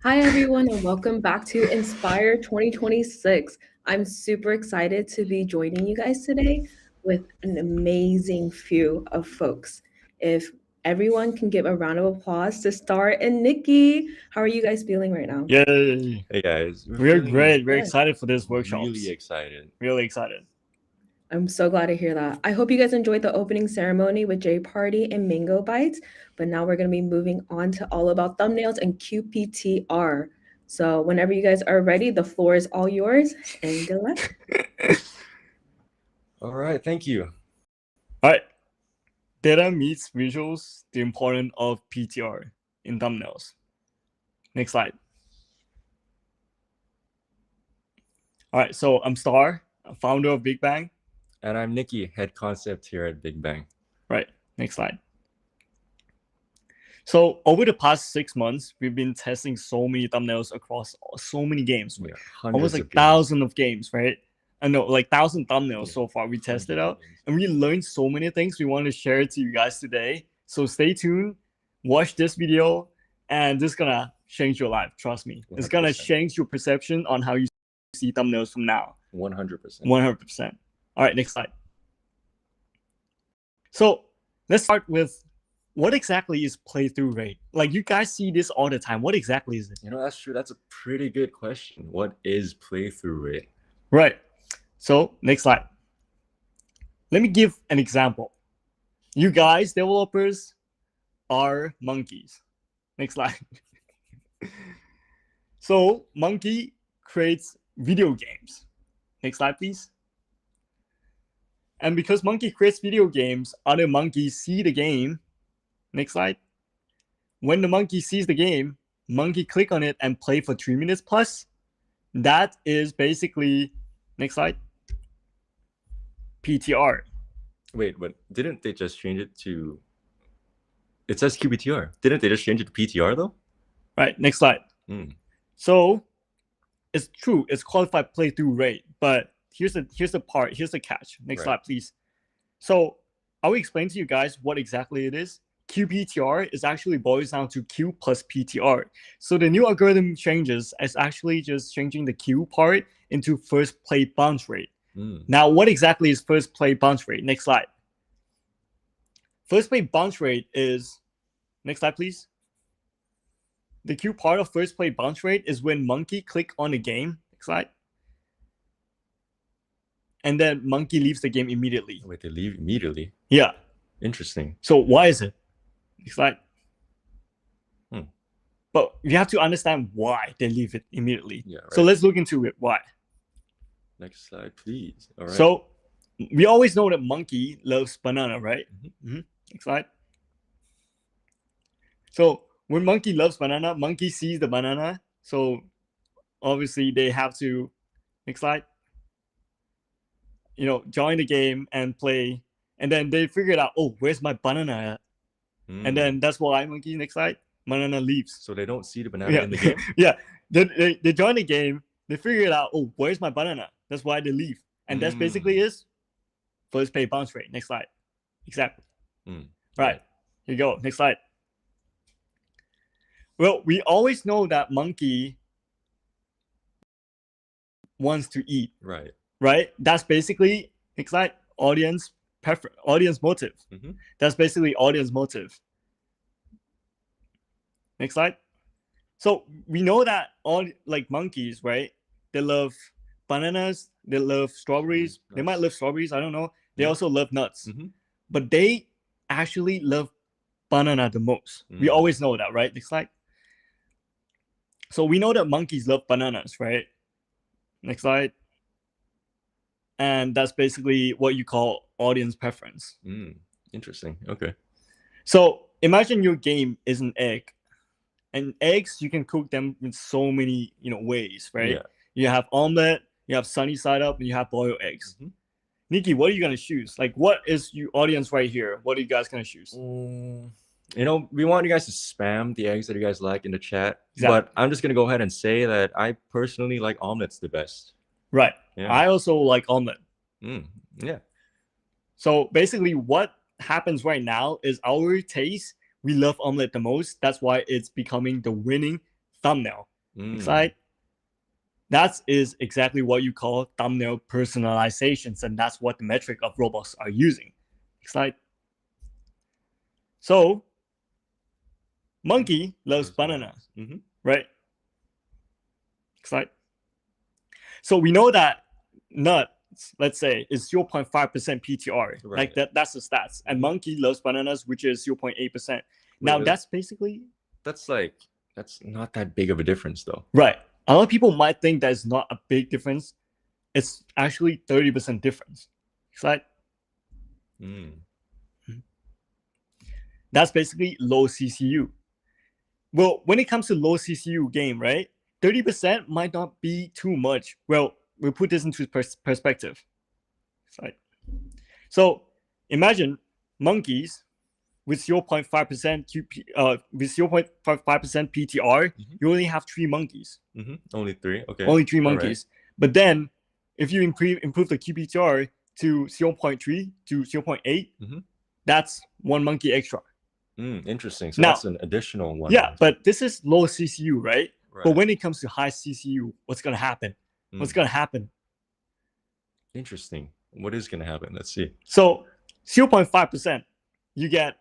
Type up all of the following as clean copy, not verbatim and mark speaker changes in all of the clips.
Speaker 1: Hi, everyone, and welcome back to Inspire 2026. I'm super excited to be joining you guys today with an amazing few of folks. If everyone can give a round of applause to Star and Nikki, how are you guys feeling right now?
Speaker 2: Yay!
Speaker 3: Hey guys,
Speaker 2: We're great. We're
Speaker 1: Good.
Speaker 2: excited for this workshop.
Speaker 3: really excited.
Speaker 2: Really excited.
Speaker 1: I'm so glad to hear that. I hope you guys enjoyed the opening ceremony with J Party and Mango Bites, but now we're going to be moving on to all about thumbnails and QPTR. So whenever you guys are ready, the floor is all yours, and good luck.
Speaker 3: All right, thank you.
Speaker 2: All right. Data meets visuals, the importance of PTR in thumbnails. Next slide. All right, so I'm Star, founder of Big Bang.
Speaker 3: And I'm Nikki, head concept here at Big Bang.
Speaker 2: Right, next slide. So over the past 6 months, we've been testing so many thumbnails across so many games.
Speaker 3: Yeah,
Speaker 2: almost like thousands of games, right? I know, like 1,000 thumbnails so far we tested out, and we learned so many things we want to share to you guys today. So stay tuned, watch this video, and this is gonna change your life. Trust me, 100%. It's gonna change your perception on how you see thumbnails from now.
Speaker 3: 100%.
Speaker 2: 100%. All right, next slide. So let's start with what exactly is playthrough rate? Like, you guys see this all the time. What exactly is it?
Speaker 3: You know, that's true. That's a pretty good question. What is playthrough rate?
Speaker 2: Right. So next slide. Let me give an example. You guys, developers, are monkeys. Next slide. So monkey creates video games. Next slide, please. And because monkey creates video games, other monkeys see the game. Next slide. When the monkey sees the game, monkey click on it and play for 3 minutes plus. That is basically, next slide, PTR.
Speaker 3: Wait, but didn't they just change it to, it says QPTR. Didn't they just change it to PTR though?
Speaker 2: Right, next slide. So it's true, it's qualified playthrough rate, but here's the catch. Next slide, please. So I will explain to you guys what exactly it is. QPTR is actually boils down to Q plus PTR. So the new algorithm changes is actually just changing the Q part into first play bounce rate. Now, what exactly is first play bounce rate? Next slide. First play bounce rate is, next slide, please. The Q part of first play bounce rate is when monkey click on the game. Next slide. And then monkey leaves the game immediately.
Speaker 3: Wait, they leave immediately?
Speaker 2: Yeah.
Speaker 3: Interesting.
Speaker 2: So why is it? Next slide. But you have to understand why they leave it immediately.
Speaker 3: Yeah, right.
Speaker 2: So let's look into it. Why?
Speaker 3: Next slide, please. All right.
Speaker 2: So we always know that monkey loves banana, right? Next slide. So when monkey loves banana, monkey sees the banana. So obviously they have to, next slide, join the game and play. And then they figured out, oh, where's my banana at? And then that's why monkey, next slide, banana leaves.
Speaker 3: So they don't see the banana in the game?
Speaker 2: Yeah. They join the game. They figure it out, oh, where's my banana? That's why they leave. And that's basically is first play bounce rate. Next slide. Exactly. Right. Here you go. Next slide. Well, we always know that monkey wants to eat.
Speaker 3: Right.
Speaker 2: Right? That's basically, next slide, audience motive. That's basically audience motive. Next slide. So we know that all like monkeys, right? They love bananas, they love strawberries. They might love strawberries, I don't know. They also love nuts. But they actually love banana the most. We always know that, right? Next slide. So we know that monkeys love bananas, right? Next slide. And that's basically what you call audience preference.
Speaker 3: Interesting. Okay.
Speaker 2: So imagine your game is an egg. And eggs, you can cook them in so many, ways, right?
Speaker 3: Yeah.
Speaker 2: You have omelet, you have sunny side up, and you have boiled eggs. Nikki, what are you gonna choose? Like, what is your audience right here? What are you guys gonna choose?
Speaker 3: We want you guys to spam the eggs that you guys like in the chat. Exactly. But I'm just gonna go ahead and say that I personally like omelets the best.
Speaker 2: Right. Yeah. I also like omelet.
Speaker 3: Yeah.
Speaker 2: So basically, what happens right now is our taste. We love omelet the most. That's why it's becoming the winning thumbnail. Next slide. That is exactly what you call thumbnail personalizations, and that's what the metric of Roblox are using. Next slide. So, monkey loves banana, right? Next slide. So we know that nut, let's say, is 0.5% PTR. Right. Like that's the stats. And monkey loves bananas, which is 0.8%. Now that's basically...
Speaker 3: That's not that big of a difference though.
Speaker 2: Right. A lot of people might think that it's not a big difference. It's actually 30% difference. Slide. That's basically low CCU. Well, when it comes to low CCU game, right? 30% might not be too much. Well, we'll put this into perspective. Slide. So imagine monkeys with 0.5% with 0.5% PTR, you only have 3 monkeys.
Speaker 3: Only 3. Okay.
Speaker 2: Only 3 monkeys. Right. But then, if you improve the QPTR to 0.3 to 0.8, that's 1 monkey extra.
Speaker 3: Interesting. So now, that's an additional one.
Speaker 2: Yeah, but this is low CCU, right? But when it comes to high CCU, what's gonna happen? What's gonna happen?
Speaker 3: Interesting. What is gonna happen? Let's see.
Speaker 2: So 0.5%, you get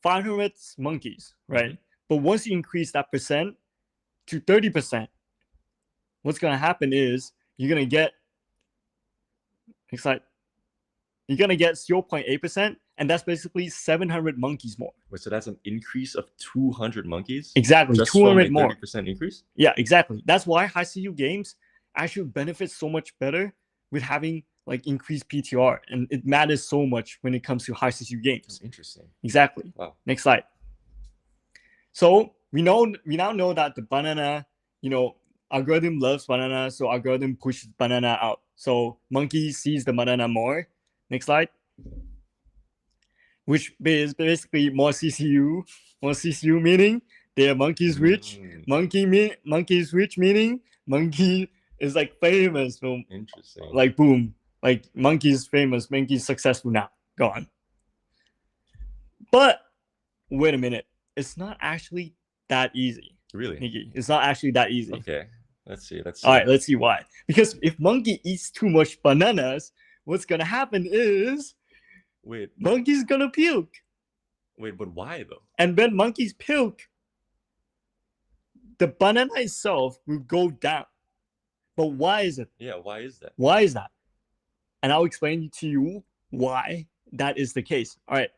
Speaker 2: 500 monkeys, right? But once you increase that percent to 30%, what's gonna happen is you're gonna get 0.8%, and that's basically 700 monkeys more.
Speaker 3: Wait, so that's an increase of 200 monkeys?
Speaker 2: Exactly,
Speaker 3: just
Speaker 2: 200
Speaker 3: from a 30% increase?
Speaker 2: Yeah, exactly. That's why high CCU games actually benefit so much better with having like increased PTR, and it matters so much when it comes to high CCU games.
Speaker 3: Interesting.
Speaker 2: Exactly.
Speaker 3: Wow.
Speaker 2: Next slide. So we now know that the banana, algorithm loves banana, so algorithm pushes banana out. So monkey sees the banana more. Next slide. Which is basically more CCU meaning they're monkeys rich. Monkey is rich meaning monkey is like famous. So
Speaker 3: interesting.
Speaker 2: Like boom, like monkey is famous, monkey is successful now. Go on. But wait a minute, it's not actually that easy.
Speaker 3: Really?
Speaker 2: Nikki, it's not actually that easy.
Speaker 3: Okay, let's see.
Speaker 2: All right, let's see why. Because if monkey eats too much bananas, what's gonna happen is monkey's gonna puke.
Speaker 3: Wait, but why though?
Speaker 2: And when monkeys puke, the banana itself will go down. But why is it?
Speaker 3: Yeah, why is that?
Speaker 2: Why is that? And I'll explain to you why that is the case. All right.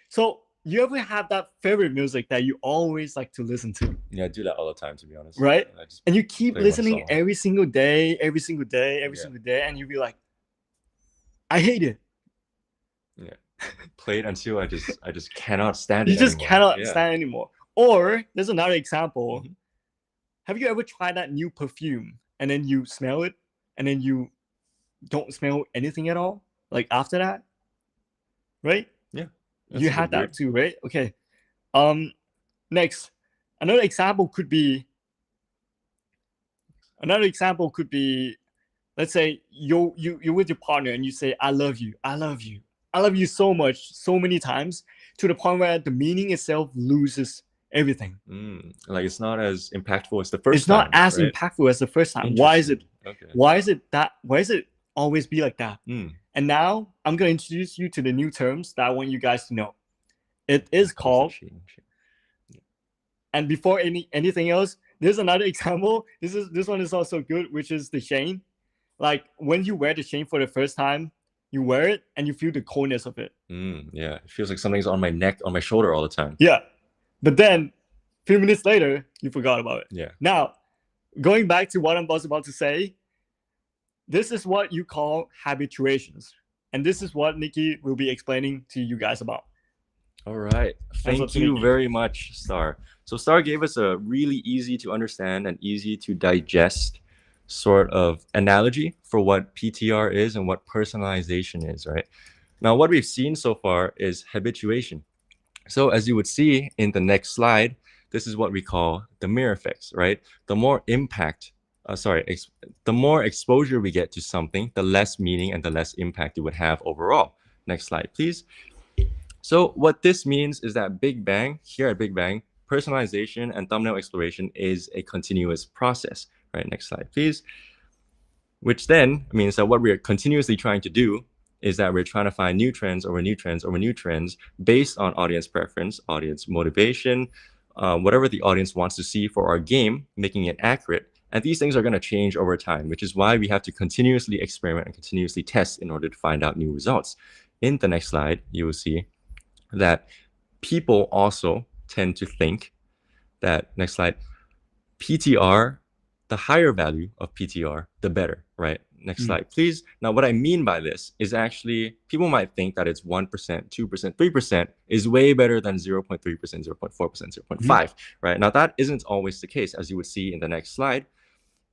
Speaker 2: So you ever have that favorite music that you always like to listen to?
Speaker 3: Yeah, I do that all the time, to be honest.
Speaker 2: Right? And you keep listening every single day, single day, and you'll be like, I hate it.
Speaker 3: Yeah. Play it until I just cannot stand it.
Speaker 2: You just cannot stand anymore. Or there's another example. Have you ever tried that new perfume and then you smell it and then you don't smell anything at all? Like after that? Right?
Speaker 3: Yeah.
Speaker 2: You had that too, right? Okay. Next. Another example could be, let's say you're with your partner and you say, I love you so much, so many times, to the point where the meaning itself loses everything.
Speaker 3: Like it's not as impactful as the first time.
Speaker 2: It's not as impactful as the first time. Why is it?
Speaker 3: Okay.
Speaker 2: Why is it always be like that? And now I'm going to introduce you to the new terms that I want you guys to know. It is called, and before anything else, there's another example. This one is also good, which is the chain. Like when you wear the chain for the first time, you wear it and you feel the coldness of it.
Speaker 3: Yeah, it feels like something's on my neck, on my shoulder all the time.
Speaker 2: Yeah, but then a few minutes later, you forgot about it.
Speaker 3: Yeah.
Speaker 2: Now, going back to what I was about to say, this is what you call habituations. And this is what Nikki will be explaining to you guys about.
Speaker 3: All right. Thank you very much, Star. So Star gave us a really easy to understand and easy to digest sort of analogy for what PTR is and what personalization is, right? Now, what we've seen so far is habituation. So as you would see in the next slide, this is what we call the mirror effects, right? The more the more exposure we get to something, the less meaning and the less impact it would have overall. Next slide, please. So what this means is that here at Big Bang, personalization and thumbnail exploration is a continuous process, right? Next slide, please. Which then means that what we're continuously trying to do is that we're trying to find new trends over new trends over new trends based on audience preference, audience motivation, whatever the audience wants to see for our game, making it accurate. And these things are going to change over time, which is why we have to continuously experiment and continuously test in order to find out new results. In the next slide, you will see that people also tend to think that, next slide, PTR, the higher value of PTR, the better, right? Next slide, please. Now, what I mean by this is actually people might think that it's 1%, 2%, 3% is way better than 0.3%, 0.4%, 0.5%, right? Now, that isn't always the case, as you would see in the next slide.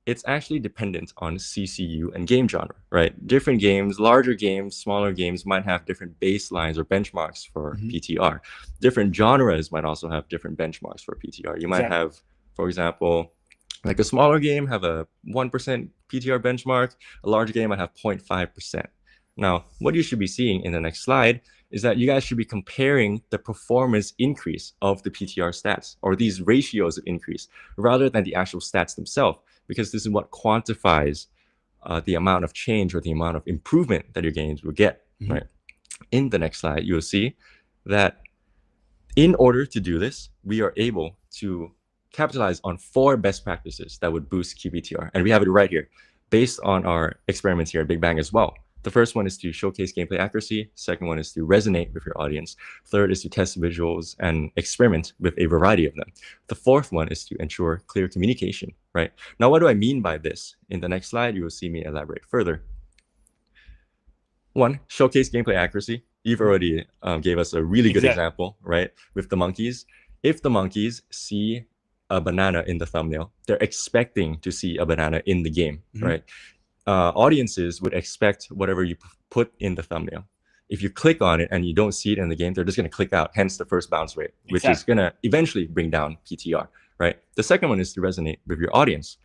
Speaker 3: It's actually dependent on CCU and game genre, right? Different games, larger games, smaller games might have different baselines or benchmarks for PTR. Different genres might also have different benchmarks for PTR. You might have, for example, like a smaller game have a 1% PTR benchmark, a larger game might have 0.5%. Now, what you should be seeing in the next slide is that you guys should be comparing the performance increase of the PTR stats, or these ratios of increase, rather than the actual stats themselves, because this is what quantifies the amount of change or the amount of improvement that your games will get, right? In the next slide, you'll see that in order to do this, we are able to capitalize on 4 best practices that would boost QPTR. And we have it right here, based on our experiments here at Big Bang as well. The first one is to showcase gameplay accuracy. Second one is to resonate with your audience. Third is to test visuals and experiment with a variety of them. The fourth one is to ensure clear communication, right? Now, what do I mean by this? In the next slide, you will see me elaborate further. 1, showcase gameplay accuracy. You've already gave us a really good example, right? With the monkeys. If the monkeys see a banana in the thumbnail, they're expecting to see a banana in the game, right? Audiences would expect whatever you put in the thumbnail. If you click on it and you don't see it in the game, they're just going to click out, hence the first bounce rate, which is going to eventually bring down PTR, right? The second one is to resonate with your audience.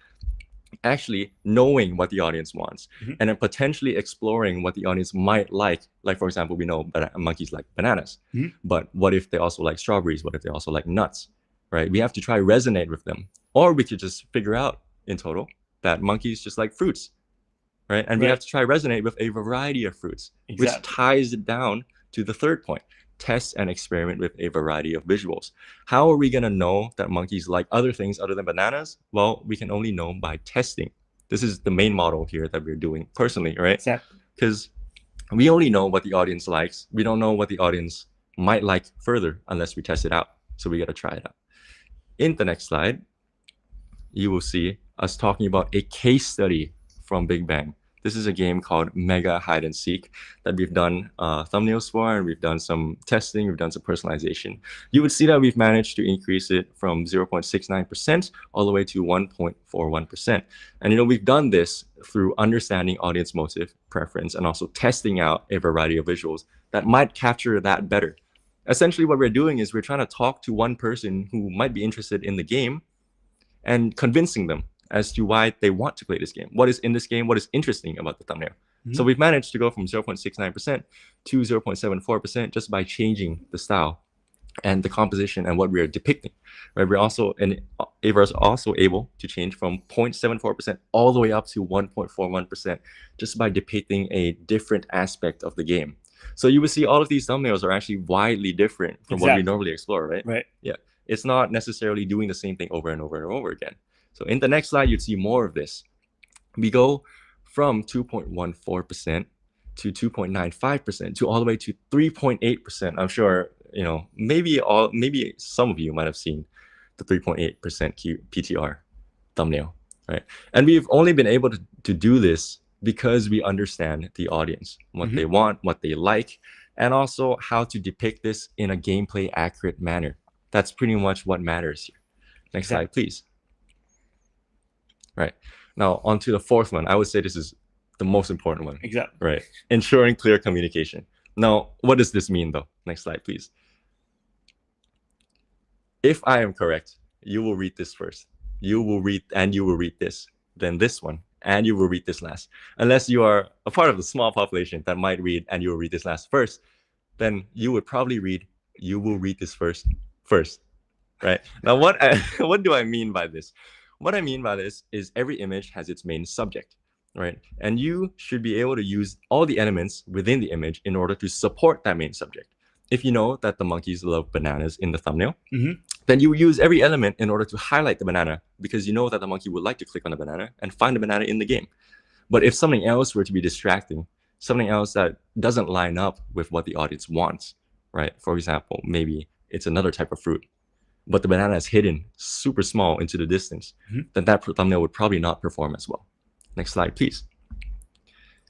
Speaker 3: Actually knowing what the audience wants and then potentially exploring what the audience might like. Like, for example, we know monkeys like bananas, but what if they also like strawberries? What if they also like nuts, right? We have to try resonate with them. Or we could just figure out in total that monkeys just like fruits, right? And we have to try resonate with a variety of fruits, which ties it down to the third point. Test and experiment with a variety of visuals. How are we going to know that monkeys like other things other than bananas? Well, we can only know by testing. This is the main model here that we're doing personally, right? Because we only know what the audience likes. We don't know what the audience might like further unless we test it out. So we got to try it out. In the next slide, you will see us talking about a case study from Big Bang. This is a game called Mega Hide and Seek that we've done thumbnails for, and we've done some testing, we've done some personalization. You would see that we've managed to increase it from 0.69% all the way to 1.41%. And we've done this through understanding audience motive, preference, and also testing out a variety of visuals that might capture that better. Essentially, what we're doing is we're trying to talk to one person who might be interested in the game and convincing them as to why they want to play this game. What is in this game? What is interesting about the thumbnail? So we've managed to go from 0.69% to 0.74% just by changing the style and the composition and what we're depicting. Right? We're also able to change from 0.74% all the way up to 1.41% just by depicting a different aspect of the game. So you will see all of these thumbnails are actually widely different from what we normally explore, right? Right. Yeah. It's not necessarily doing the same thing over and over and over again. So in the next slide, you'd see more of this. We go from 2.14% to 2.95% to all the way to 3.8%. I'm sure, maybe some of you might have seen the 3.8% PTR thumbnail, right? And we've only been able to do this because we understand the audience, what they want, what they like, and also how to depict this in a gameplay accurate manner. That's pretty much what matters here. Next slide, please. Right. Now, on to the fourth one. I would say this is the most important one. Right. Ensuring clear communication. Now, what does this mean, though? Next slide, please. If I am correct, you will read this first. You will read this, then this one, and you will read this last. Unless you are a part of the small population that might read and you will read this last first, then you would probably read, you will read this first. right? Now, what do I mean by this? What I mean by this is every image has its main subject, right? And you should be able to use all the elements within the image in order to support that main subject. If you know that the monkeys love bananas in the thumbnail, then you use every element in order to highlight the banana, because you know that the monkey would like to click on the banana and find the banana in the game. But if something else were to be distracting, something else that doesn't line up with what the audience wants, right? For example, maybe it's another type of fruit, but the banana is hidden super small into the distance, then that thumbnail would probably not perform as well. Next slide, please.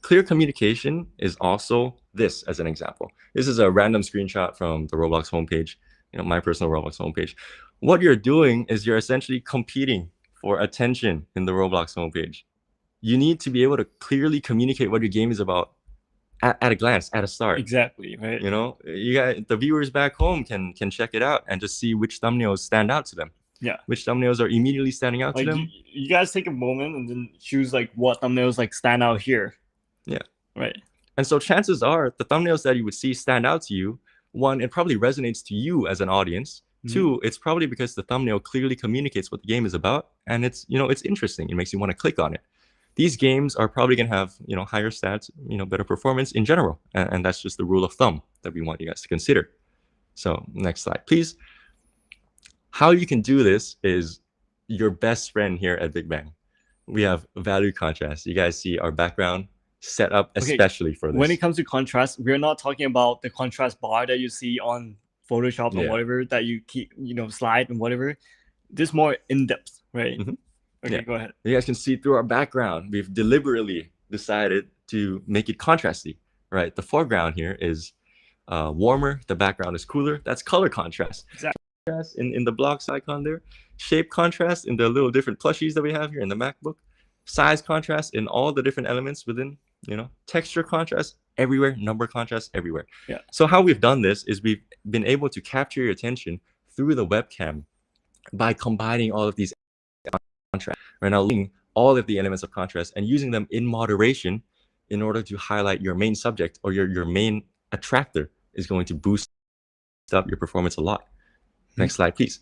Speaker 3: Clear communication is also this as an example. This is a random screenshot from the Roblox homepage, my personal Roblox homepage. What you're doing is you're essentially competing for attention in the Roblox homepage. You need to be able to clearly communicate what your game is about at a glance, at a start.
Speaker 2: Exactly, right?
Speaker 3: You got the viewers back home can check it out and just see which thumbnails stand out to them.
Speaker 2: Yeah.
Speaker 3: Which thumbnails are immediately standing out to them.
Speaker 2: You guys take a moment and then choose like what thumbnails like stand out here.
Speaker 3: Yeah.
Speaker 2: Right.
Speaker 3: And so chances are the thumbnails that you would see stand out to you, one, it probably resonates to you as an audience. Two, it's probably because the thumbnail clearly communicates what the game is about, and it's interesting. It makes you want to click on it. These games are probably going to have, higher stats, better performance in general. And that's just the rule of thumb that we want you guys to consider. So next slide, please. How you can do this is your best friend here at Big Bang. We have value contrast. You guys see our background set up especially for this.
Speaker 2: When it comes to contrast, we're not talking about the contrast bar that you see on Photoshop or whatever that you keep, slide and whatever. This more in-depth, right? Okay, go ahead.
Speaker 3: You guys can see through our background, we've deliberately decided to make it contrasty, right? The foreground here is warmer, the background is cooler. That's color contrast.
Speaker 2: Exactly.
Speaker 3: Contrast in the blocks icon there. Shape contrast in the little different plushies that we have here in the MacBook. Size contrast in all the different elements within, texture contrast everywhere, number contrast everywhere.
Speaker 2: Yeah.
Speaker 3: So how we've done this is we've been able to capture your attention through the webcam by combining all of these contrast. We're now linking all of the elements of contrast and using them in moderation in order to highlight your main subject, or your main attractor is going to boost up your performance a lot. Next slide, please.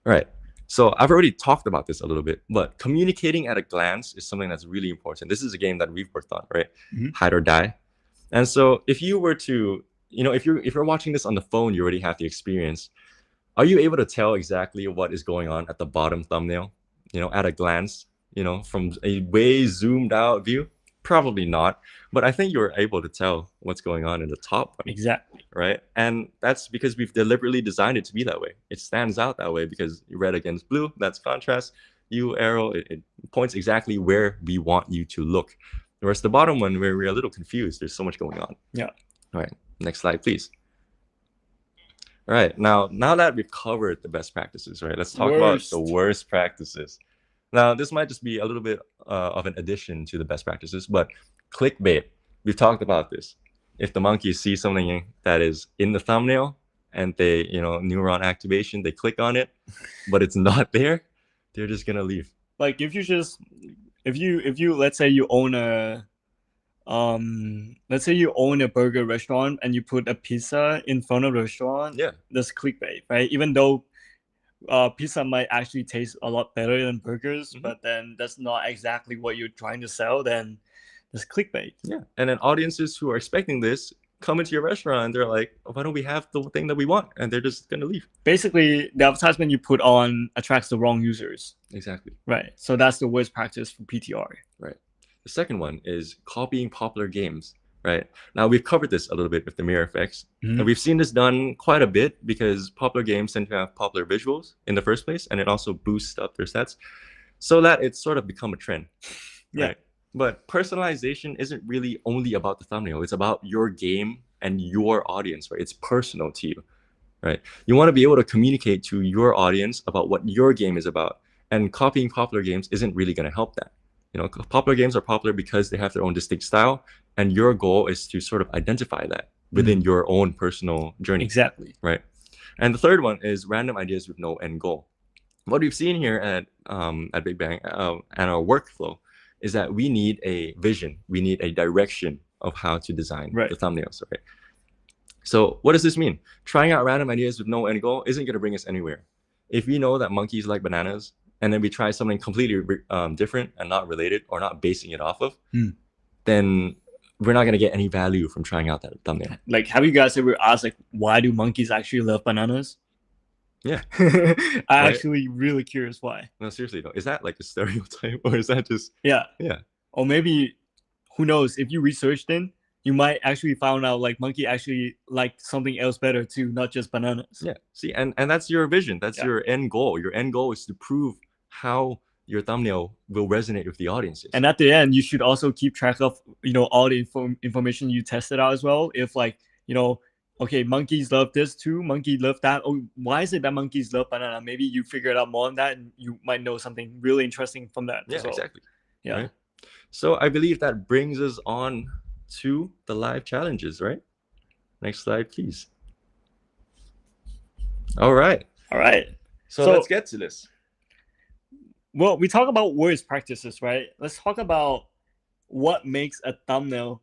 Speaker 3: All right. So I've already talked about this a little bit, but communicating at a glance is something that's really important. This is a game that we've worked on, right? Hide or die. And so if you were to, if you're watching this on the phone, you already have the experience. Are you able to tell exactly what is going on at the bottom thumbnail, at a glance, from a way zoomed out view? Probably not, but I think you're able to tell what's going on in the top one.
Speaker 2: Exactly.
Speaker 3: Right. And that's because we've deliberately designed it to be that way. It stands out that way because red against blue, that's contrast. U arrow, it points exactly where we want you to look. Whereas the bottom one, where we're a little confused, there's so much going on.
Speaker 2: Yeah.
Speaker 3: All right. Next slide, please. All right. Now that we've covered the best practices, right? Let's talk about the worst practices. Now, this might just be a little bit of an addition to the best practices, but clickbait. We've talked about this. If the monkeys see something that is in the thumbnail and they, neuron activation, they click on it, but it's not there, they're just gonna leave.
Speaker 2: Like if you let's say you own a burger restaurant and you put a pizza in front of the restaurant, that's clickbait, right? Even though pizza might actually taste a lot better than burgers, but then that's not exactly what you're trying to sell, then it's clickbait.
Speaker 3: Yeah. And then audiences who are expecting this come into your restaurant and they're like, why don't we have the thing that we want? And they're just going to leave.
Speaker 2: Basically, the advertisement you put on attracts the wrong users.
Speaker 3: Exactly.
Speaker 2: Right. So that's the worst practice for PTR.
Speaker 3: Right. The second one is copying popular games. Right. Now, we've covered this a little bit with the mirror effects. And we've seen this done quite a bit because popular games tend to have popular visuals in the first place, and it also boosts up their stats so that it's sort of become a trend.
Speaker 2: Yeah.
Speaker 3: Right? But personalization isn't really only about the thumbnail. It's about your game and your audience, right? It's personal to you, right? You want to be able to communicate to your audience about what your game is about. And copying popular games isn't really going to help that. Popular games are popular because they have their own distinct style, and your goal is to sort of identify that within your own personal journey.
Speaker 2: Exactly.
Speaker 3: Right. And the third one is random ideas with no end goal. What we've seen here at Big Bang and our workflow is that we need a vision, we need a direction of how to design the thumbnails. Right. So what does this mean? Trying out random ideas with no end goal isn't going to bring us anywhere. If we know that monkeys like bananas, and then we try something completely different and not related or not basing it off of, then we're not going to get any value from trying out that thumbnail.
Speaker 2: Like, have you guys ever asked, like, why do monkeys actually love bananas?
Speaker 3: Yeah.
Speaker 2: I'm actually really curious why.
Speaker 3: No, seriously though. Is that like a stereotype or is that just...
Speaker 2: Yeah.
Speaker 3: Yeah.
Speaker 2: Or maybe, who knows, if you researched in, you might actually found out like monkey actually like something else better too, not just bananas.
Speaker 3: Yeah. See, and that's your vision. That's your end goal. Your end goal is to prove how your thumbnail will resonate with the audiences.
Speaker 2: And at the end, you should also keep track of, all the information you tested out as well. If like, okay, monkeys love this too, monkey love that. Oh, why is it that monkeys love banana? Maybe you figured out more on that and you might know something really interesting from that.
Speaker 3: Yeah,
Speaker 2: as well.
Speaker 3: Exactly.
Speaker 2: Yeah.
Speaker 3: Right? So I believe that brings us on to the live challenges, right? Next slide, please. All right. So let's get to this.
Speaker 2: Well, we talk about worst practices, right? Let's talk about what makes a thumbnail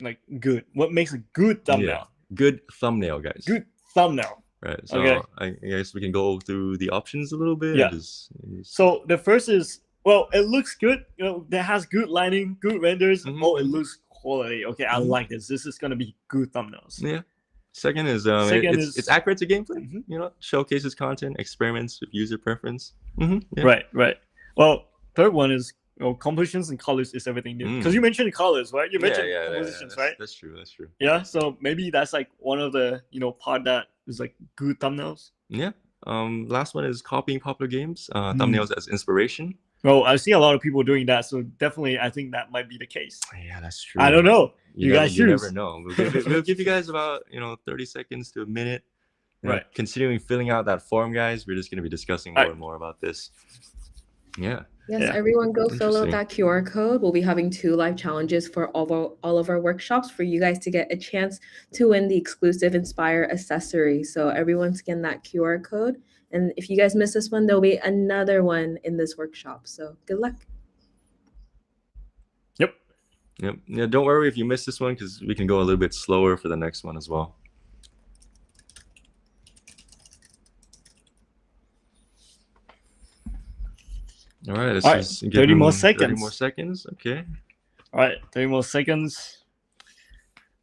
Speaker 2: like good. What makes a good thumbnail?
Speaker 3: Yeah. Good thumbnail, guys.
Speaker 2: Good thumbnail.
Speaker 3: Right. So I guess we can go through the options a little bit.
Speaker 2: Yeah. So the first is, well, it looks good. That has good lighting, good renders. Oh, it looks quality. Okay, I like this. This is gonna be good thumbnails.
Speaker 3: Yeah. Second is it's accurate to gameplay. Showcases content, experiments with user preference. Yeah.
Speaker 2: Right. Well, third one is compositions and colors is everything new. Because you mentioned colors, right? You mentioned compositions, right?
Speaker 3: That's true.
Speaker 2: Yeah. So maybe that's like one of the part that is like good thumbnails.
Speaker 3: Yeah. Last one is copying popular games, thumbnails as inspiration.
Speaker 2: Well, I see a lot of people doing that, so definitely I think that might be the case.
Speaker 3: Yeah, that's true.
Speaker 2: I don't know. You guys choose.
Speaker 3: You never know. We'll give you guys about 30 seconds to a minute.
Speaker 2: Right.
Speaker 3: Continuing filling out that form, guys. We're just going to be discussing more and more about this. Yeah.
Speaker 1: Yes, everyone go fill out that QR code. We'll be having 2 live challenges for all of our workshops for you guys to get a chance to win the exclusive Inspire accessory. So everyone scan that QR code. And if you guys miss this one, there'll be another one in this workshop. So good luck.
Speaker 3: Yep. Yeah, don't worry if you miss this one because we can go a little bit slower for the next one as well. All right, let's just give
Speaker 2: 30 more seconds.
Speaker 3: 30 more seconds. Okay.
Speaker 2: All right, 30 more seconds.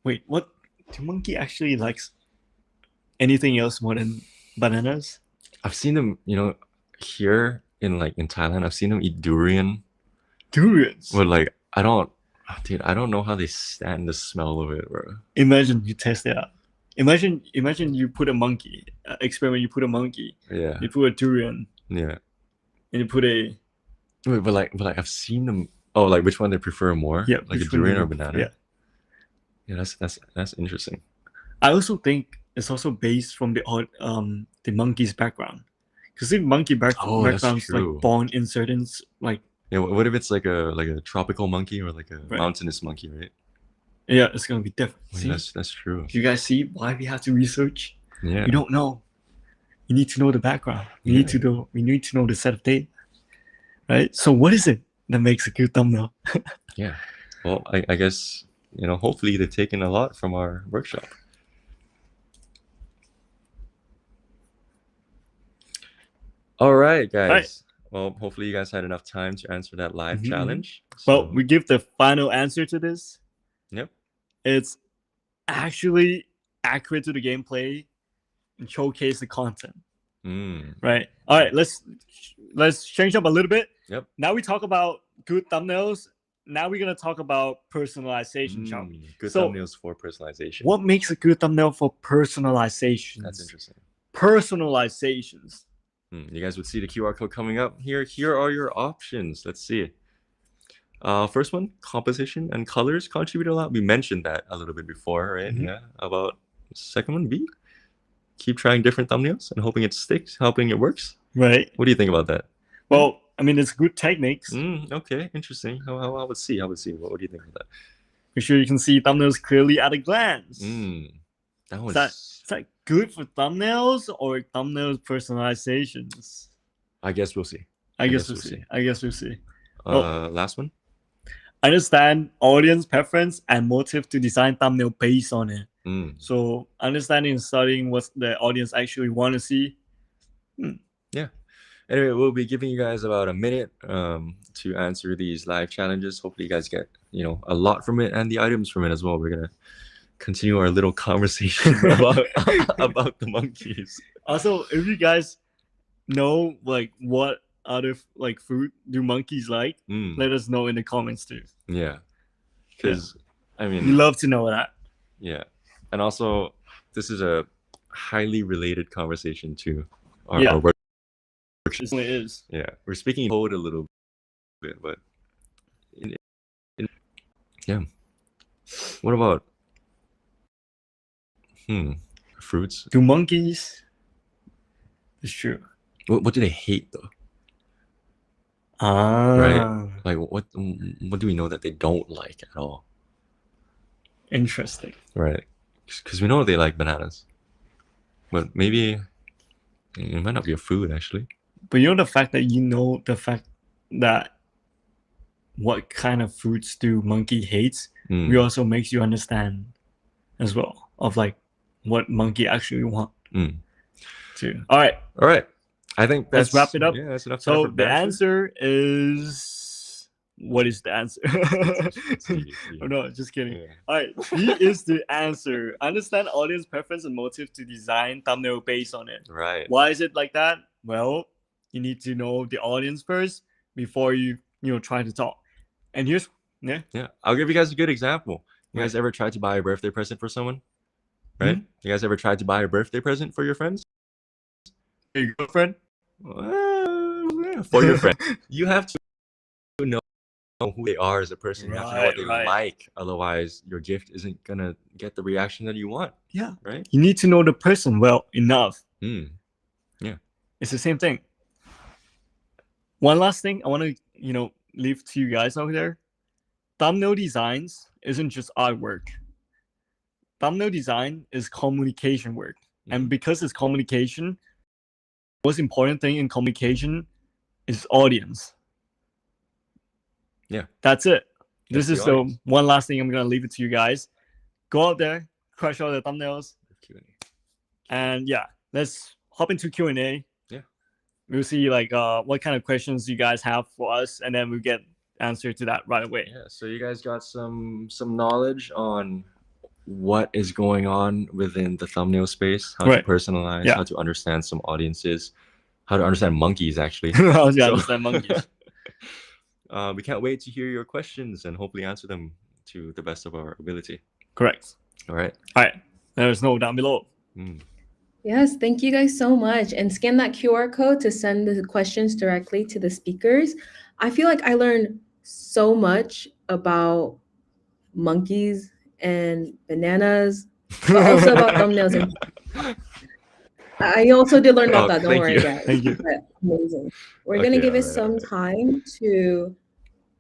Speaker 2: Wait, what? Do monkey actually likes anything else more than bananas?
Speaker 3: I've seen them, here in Thailand. I've seen them eat durian.
Speaker 2: Durians.
Speaker 3: But I don't know how they stand the smell of it, bro.
Speaker 2: Imagine you test it out. Imagine you put a monkey experiment. You put a monkey.
Speaker 3: Yeah.
Speaker 2: You put a durian.
Speaker 3: Yeah.
Speaker 2: And you put a.
Speaker 3: Wait, but I've seen them. Oh, which one they prefer more?
Speaker 2: Yeah.
Speaker 3: Like a durian or banana.
Speaker 2: Yeah.
Speaker 3: Yeah, that's interesting.
Speaker 2: I also think it's also based from the monkey's background, because the monkey background's like born in certain
Speaker 3: Yeah, what if it's like a tropical monkey or like a mountainous monkey, right?
Speaker 2: Yeah, it's gonna be different.
Speaker 3: Wait, that's true.
Speaker 2: You guys see why we have to research?
Speaker 3: Yeah.
Speaker 2: You don't know. You need to know the background. We need to know the set of data, right? So what is it that makes a good thumbnail?
Speaker 3: Yeah. Well, I guess hopefully they've taken a lot from our workshop. All right, guys.
Speaker 2: Right.
Speaker 3: Well, hopefully you guys had enough time to answer that live challenge.
Speaker 2: Well, we give the final answer to this.
Speaker 3: Yep.
Speaker 2: It's actually accurate to the gameplay and showcase the content. Right. All right. Let's change up a little bit.
Speaker 3: Yep.
Speaker 2: Now we talk about good thumbnails. Now we're gonna talk about personalization.
Speaker 3: Good thumbnails for personalization.
Speaker 2: What makes a good thumbnail for personalization?
Speaker 3: That's interesting.
Speaker 2: Personalizations.
Speaker 3: You guys would see the QR code coming up here. Here are your options. Let's see. First one, composition and colors contribute a lot. We mentioned that a little bit before, right? Yeah. About second one, B. Keep trying different thumbnails and hoping it sticks, hoping it works.
Speaker 2: Right.
Speaker 3: What do you think about that?
Speaker 2: Well, I mean, it's good techniques.
Speaker 3: Okay, interesting. I would see. What do you think of that?
Speaker 2: For sure, you can see thumbnails clearly at a glance.
Speaker 3: That was.
Speaker 2: Is that good for thumbnails or thumbnail personalizations?
Speaker 3: I guess we'll see.
Speaker 2: I guess we'll see.
Speaker 3: Last one.
Speaker 2: understand audience preference and motive to design thumbnail based on it. So understanding and studying what the audience actually want to see.
Speaker 3: Yeah. Anyway, we'll be giving you guys about a minute to answer these live challenges. Hopefully you guys get, you know, a lot from it and the items from it as well. We're gonna continue our little conversation about the monkeys.
Speaker 2: Also, if you guys know like what other like food do monkeys like, let us know in the comments too.
Speaker 3: Yeah, because I mean,
Speaker 2: we love to know that.
Speaker 3: Yeah, and also this is a highly related conversation to our work.
Speaker 2: It certainly is.
Speaker 3: Yeah, we're speaking code a little bit, but yeah. What about fruits?
Speaker 2: Do monkeys? It's true.
Speaker 3: What do they hate though? Right? Like what do we know that they don't like at all?
Speaker 2: Interesting.
Speaker 3: Right. Because we know they like bananas, but maybe it might not be a food actually.
Speaker 2: But you know the fact that what kind of fruits do monkey hates, we also makes you understand as well of like what monkey actually want. Too. All right.
Speaker 3: I think
Speaker 2: let's wrap it up.
Speaker 3: Yeah, that's enough.
Speaker 2: So the answer is, what is the answer? Oh, no, just kidding. Yeah. All right, B is the answer. Understand audience preference and motive to design thumbnail based on it.
Speaker 3: Right.
Speaker 2: Why is it like that? Well, you need to know the audience first before you try to talk. And here's
Speaker 3: I'll give you guys a good example. You guys ever tried to buy a birthday present for someone? Right? You guys ever tried to buy a birthday present for your friends?
Speaker 2: Your girlfriend?
Speaker 3: For your friend. You have to know who they are as a person. You have to know what they like. Otherwise, your gift isn't going to get the reaction that you want.
Speaker 2: Yeah.
Speaker 3: Right?
Speaker 2: You need to know the person well enough.
Speaker 3: Yeah.
Speaker 2: It's the same thing. One last thing I want to, leave to you guys out there. Thumbnail designs isn't just artwork. Thumbnail design is communication work. And because it's communication, the most important thing in communication is audience. Yeah. That's it. This is the one last thing I'm going to leave it to you guys. Go out there, crush all the thumbnails. And let's hop into Q&A. Yeah. We'll see like what kind of questions you guys have for us, and then we'll get answer to that right away.
Speaker 3: Yeah. So you guys got some knowledge on what is going on within the thumbnail space, how to personalize, how to understand some audiences, how to understand monkeys actually.
Speaker 2: How to understand monkeys.
Speaker 3: We can't wait to hear your questions and hopefully answer them to the best of our ability.
Speaker 2: Correct.
Speaker 3: All right.
Speaker 2: Let us know down below.
Speaker 1: Yes, thank you guys so much. And scan that QR code to send the questions directly to the speakers. I feel like I learned so much about monkeys and bananas, but also about thumbnails. And I also did learn about that. Don't worry, guys.
Speaker 2: Thank you.
Speaker 1: Amazing. We're going to give it some time to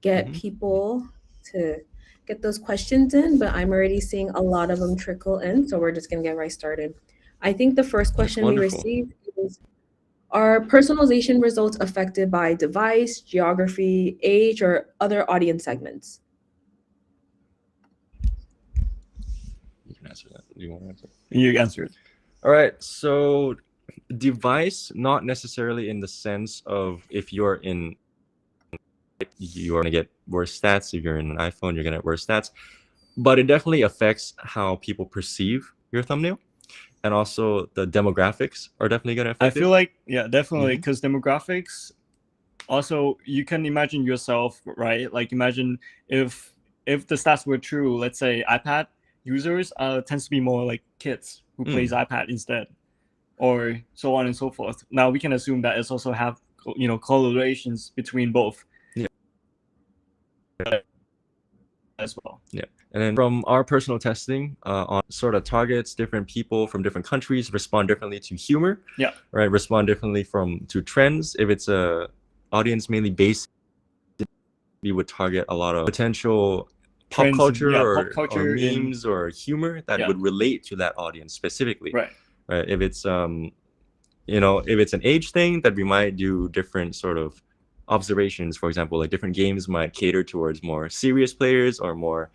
Speaker 1: get people to get those questions in, but I'm already seeing a lot of them trickle in, so we're just going to get right started. I think the first question we received is, are personalization results affected by device, geography, age, or other audience segments?
Speaker 3: You can answer that. Do you want to answer?
Speaker 2: You answer it.
Speaker 3: All right. So device, not necessarily in the sense of if you're going to get worse stats. If you're in an iPhone, you're going to get worse stats. But it definitely affects how people perceive your thumbnail. And also the demographics are definitely going to affect
Speaker 2: it. I feel like, definitely, because demographics, also, you can imagine yourself, right? Like imagine if the stats were true, let's say iPad users tends to be more like kids who plays iPad instead, or so on and so forth. Now we can assume that it's also have correlations between both. As well.
Speaker 3: Yeah. And then from our personal testing on sort of targets, different people from different countries respond differently to humor.
Speaker 2: Yeah.
Speaker 3: Right. Respond differently to trends. If it's a audience mainly based, we would target a lot of potential pop culture, or memes or humor that would relate to that audience specifically.
Speaker 2: Right.
Speaker 3: If it's if it's an age thing, that we might do different sort of observations. For example, like different games might cater towards more serious players or more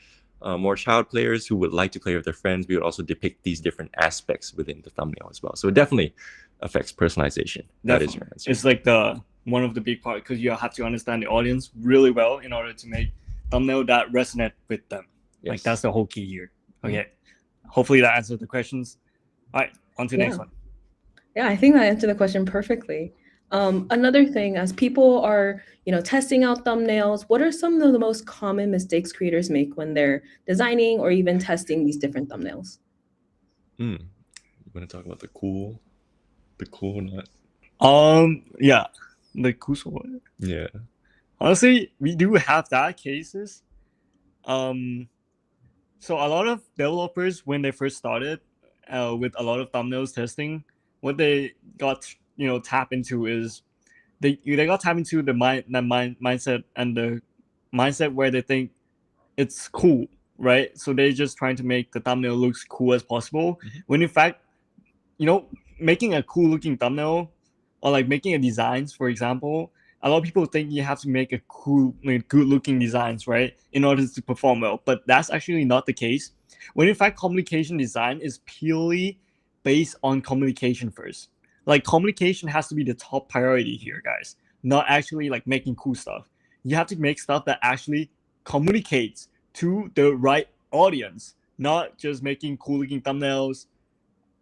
Speaker 3: child players who would like to play with their friends. We would also depict these different aspects within the thumbnail as well. So it definitely affects personalization. That is your answer.
Speaker 2: It's like one of the big part, because you have to understand the audience really well in order to make thumbnail that resonate with them.
Speaker 3: Yes.
Speaker 2: Like that's the whole key here. Okay. Hopefully that answered the questions. All right, on to the next one.
Speaker 1: Yeah, I think that answered the question perfectly. Another thing, as people are, testing out thumbnails, what are some of the most common mistakes creators make when they're designing or even testing these different thumbnails?
Speaker 3: You want to talk about the cool nut?
Speaker 2: Yeah, the cool one.
Speaker 3: Yeah.
Speaker 2: Honestly, we do have that cases. So a lot of developers, when they first started with a lot of thumbnails testing, what they got tap into is they got tap into the mindset and the mindset where they think it's cool, right? So they're just trying to make the thumbnail looks cool as possible. When in fact, making a cool looking thumbnail or like making a designs, for example, a lot of people think you have to make a cool, good looking designs, right, in order to perform well. But that's actually not the case. When in fact, communication design is purely based on communication first. Like communication has to be the top priority here, guys. Not actually like making cool stuff. You have to make stuff that actually communicates to the right audience, not just making cool looking thumbnails,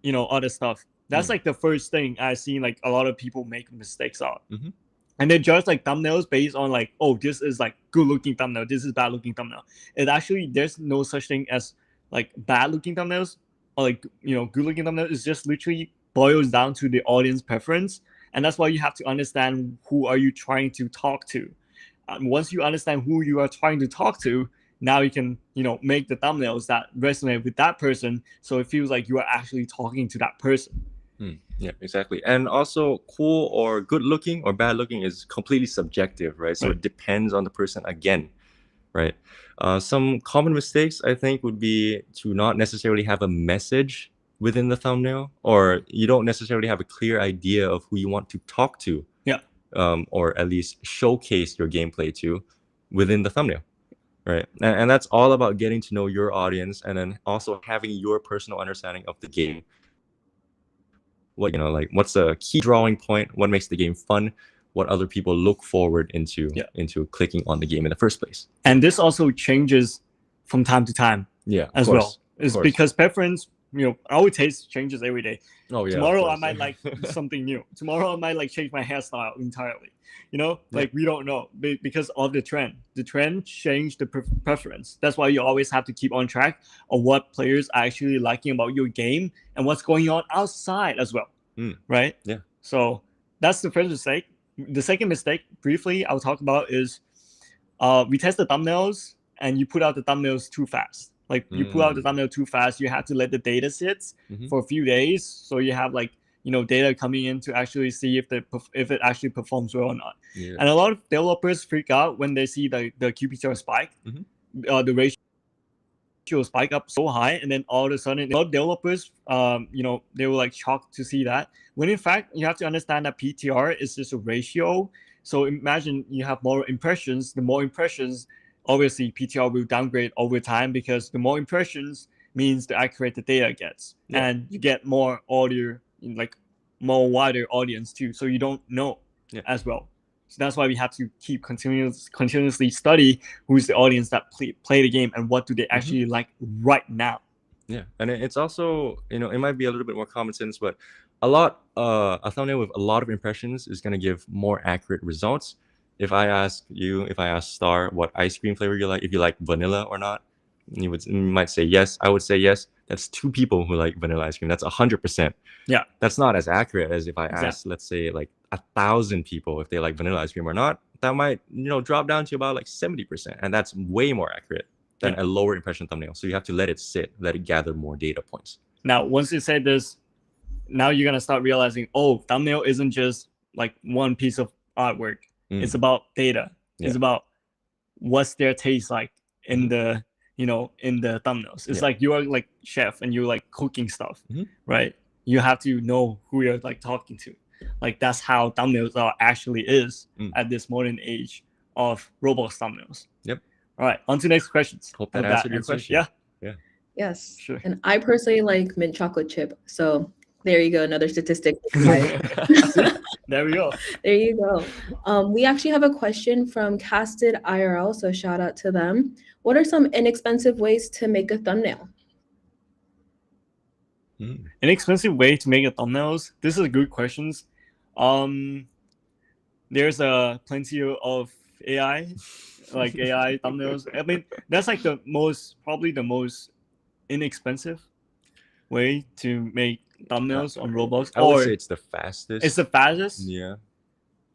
Speaker 2: other stuff. That's like the first thing I've seen like a lot of people make mistakes on. And they judge like thumbnails based on like, oh, this is like good looking thumbnail, this is bad looking thumbnail. It actually, there's no such thing as like bad looking thumbnails or like good looking thumbnails. It's just literally boils down to the audience preference, and that's why you have to understand who are you trying to talk to. Once you understand who you are trying to talk to, now you can make the thumbnails that resonate with that person, so it feels like you are actually talking to that person.
Speaker 3: Yeah, exactly. And also, cool or good looking or bad looking is completely subjective, right? So it depends on the person again, right? Some common mistakes I think would be to not necessarily have a message within the thumbnail, or you don't necessarily have a clear idea of who you want to talk to, or at least showcase your gameplay to within the thumbnail, right? And that's all about getting to know your audience, and then also having your personal understanding of the game. What like what's the key drawing point? What makes the game fun? What other people look forward into clicking on the game in the first place?
Speaker 2: And this also changes from time to time. As well. It's because preference, our taste changes every day.
Speaker 3: Oh yeah.
Speaker 2: Tomorrow I might like something new. Tomorrow I might like change my hairstyle entirely. Like we don't know because of the trend. The trend changed the preference. That's why you always have to keep on track of what players are actually liking about your game and what's going on outside as well. Right?
Speaker 3: Yeah.
Speaker 2: So that's the first mistake. The second mistake, briefly, I'll talk about is we test the thumbnails and you put out the thumbnails too fast. Like you put out the thumbnail too fast, you have to let the data sit for a few days. So you have like data coming in to actually see if it actually performs well or not. And a lot of developers freak out when they see the QPTR spike, the ratio spike up so high, and then all of a sudden, a lot of developers, they were like shocked to see that. When in fact, you have to understand that PTR is just a ratio. So imagine you have more impressions. The more impressions, obviously PTR will downgrade over time, because the more impressions means the accurate the data gets, and you get more audio, like more wider audience too. So you don't know as well. So that's why we have to keep continuously study who's the audience that play the game and what do they actually like right now.
Speaker 3: Yeah, and it's also it might be a little bit more common sense, but a thumbnail with a lot of impressions is going to give more accurate results. If I ask Star what ice cream flavor you like, if you like vanilla or not, you might say yes. I would say yes. That's 2 people who like vanilla ice cream. That's 100%.
Speaker 2: Yeah.
Speaker 3: That's not as accurate as if I ask, let's say, like 1,000 people if they like vanilla ice cream or not. That might, drop down to about like 70%. And that's way more accurate than a lower impression thumbnail. So you have to let it sit, let it gather more data points.
Speaker 2: Now, once you say this, now you're going to start realizing, thumbnail isn't just like one piece of artwork. It's about data. It's about what's their taste like in the in the thumbnails. It's like you are like chef and you're like cooking stuff, right? You have to know who you're like talking to. Like that's how thumbnails are actually is at this modern age of Roblox thumbnails.
Speaker 3: Yep.
Speaker 2: All right, on to next questions.
Speaker 3: Hope that answered your question.
Speaker 2: Yeah.
Speaker 1: Yes.
Speaker 2: Sure.
Speaker 1: And I personally like mint chocolate chip. So there you go, another statistic.
Speaker 2: There we go.
Speaker 1: There you go. We actually have a question from Casted IRL, so shout out to them. What are some inexpensive ways to make a thumbnail?
Speaker 2: Inexpensive way to make a thumbnails. This is good questions. There's plenty of AI, like AI thumbnails. I mean, that's like probably the most inexpensive way to make thumbnails on Roblox.
Speaker 3: I would say it's the fastest.
Speaker 2: It's the fastest.
Speaker 3: Yeah.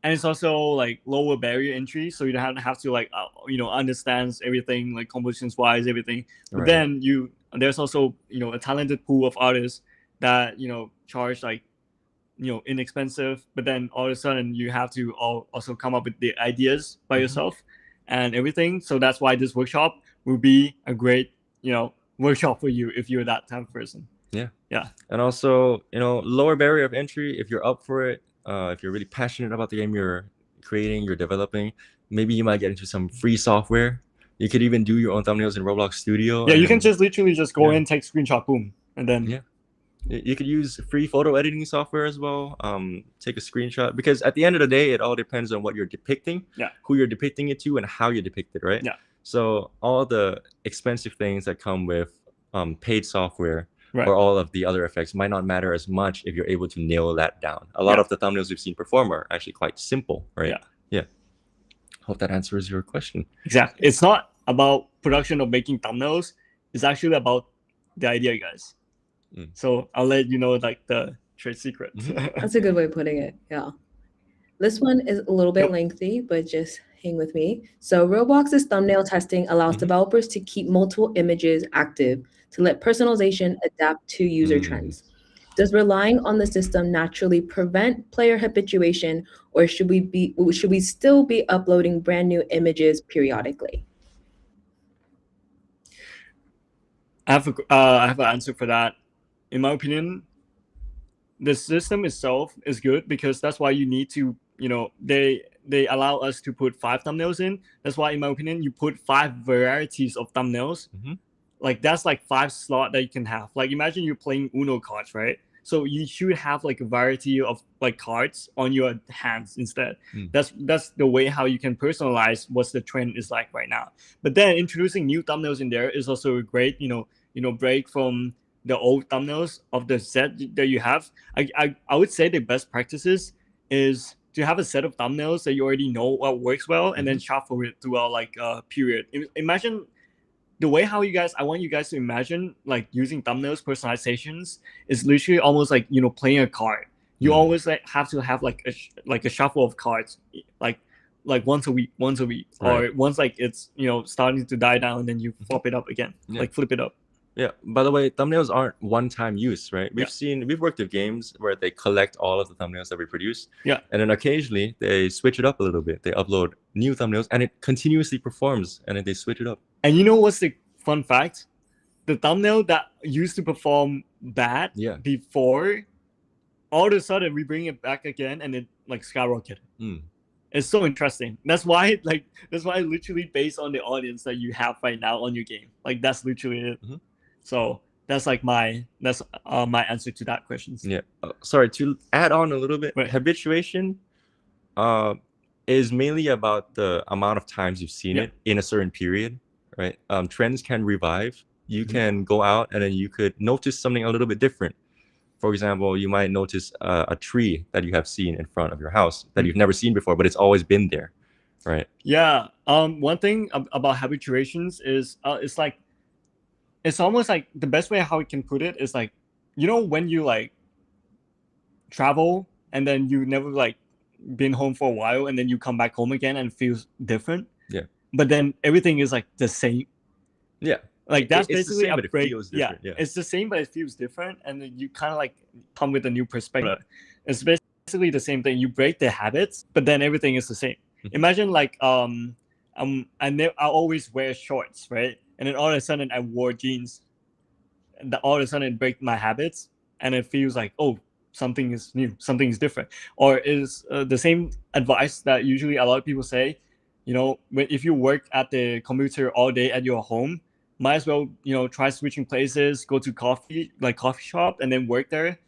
Speaker 2: And it's also like lower barrier entry, so you don't have to like understands everything like compositions wise, everything. But then there's also a talented pool of artists that charge like inexpensive, but then all of a sudden you have to also come up with the ideas by yourself and everything. So that's why this workshop will be a great workshop for you if you're that type of person. Yeah. And
Speaker 3: also lower barrier of entry if you're up for it. If you're really passionate about the game you're creating, you're developing, maybe you might get into some free software. You could even do your own thumbnails in Roblox Studio.
Speaker 2: Yeah, you can just literally go in, take screenshot, boom, and then
Speaker 3: you could use free photo editing software as well. Take a screenshot, because at the end of the day, it all depends on what you're depicting, who you're depicting it to, and how you depict it, right?
Speaker 2: Yeah.
Speaker 3: So all the expensive things that come with paid software.
Speaker 2: Right.
Speaker 3: Or all of the other effects might not matter as much if you're able to nail that down. A lot of the thumbnails we've seen perform are actually quite simple, right? Yeah. Hope that answers your question.
Speaker 2: Exactly. It's not about production of making thumbnails. It's actually about the idea, guys. So I'll let you know like the trade secret.
Speaker 1: That's a good way of putting it. Yeah. This one is a little bit lengthy, but just hang with me. So Roblox's thumbnail testing allows developers to keep multiple images active to let personalization adapt to user trends. Does relying on the system naturally prevent player habituation, or should we still be uploading brand new images periodically?
Speaker 2: I have an answer for that. In my opinion, the system itself is good because that's why you need to, they allow us to put 5 thumbnails in. That's why, in my opinion, you put 5 varieties of thumbnails. Like that's like 5 slots that you can have. Like imagine you're playing Uno cards, right? So you should have like a variety of like cards on your hands instead. That's the way how you can personalize what the trend is like right now. But then introducing new thumbnails in there is also a great, break from the old thumbnails of the set that you have. I would say the best practices is to have a set of thumbnails that you already know what works well, and then shuffle it throughout like a period. Imagine the way how I want you guys to imagine like using thumbnails personalizations is literally almost like playing a card. You always have to have like a shuffle of cards, like once a week, or once like it's starting to die down, and then you flip it up again, like flip it up.
Speaker 3: Yeah. By the way, thumbnails aren't one-time use, right? We've worked with games where they collect all of the thumbnails that we produce.
Speaker 2: Yeah.
Speaker 3: And then occasionally they switch it up a little bit. They upload new thumbnails, and it continuously performs, and then they switch it up.
Speaker 2: And you know what's the fun fact? The thumbnail that used to perform bad before, all of a sudden we bring it back again, and it like skyrocketed. It's so interesting. That's why literally based on the audience that you have right now on your game. Like that's literally it. So that's like my answer to that question.
Speaker 3: Yeah. Sorry, to add on a little bit. Habituation is mainly about the amount of times you've seen it in a certain period, right? Trends can revive. You can go out and then you could notice something a little bit different. For example, you might notice a tree that you have seen in front of your house that you've never seen before, but it's always been there, right?
Speaker 2: Yeah. One thing about habituations is it's almost like the best way how we can put it is like, when you like travel and then you never like been home for a while and then you come back home again and it feels different.
Speaker 3: Yeah.
Speaker 2: But then everything is like the same.
Speaker 3: Yeah.
Speaker 2: Like that's basically
Speaker 3: a break. Yeah,
Speaker 2: it's the same, but it feels different, and then you kind of like come with a new perspective. It's basically the same thing. You break the habits, but then everything is the same. Imagine like I always wear shorts, right? And then all of a sudden I wore jeans, and all of a sudden it breaks my habits, and it feels like, oh, something is new, something is different, or is the same advice that usually a lot of people say, if you work at the computer all day at your home, might as well, try switching places, go to coffee shop and then work there.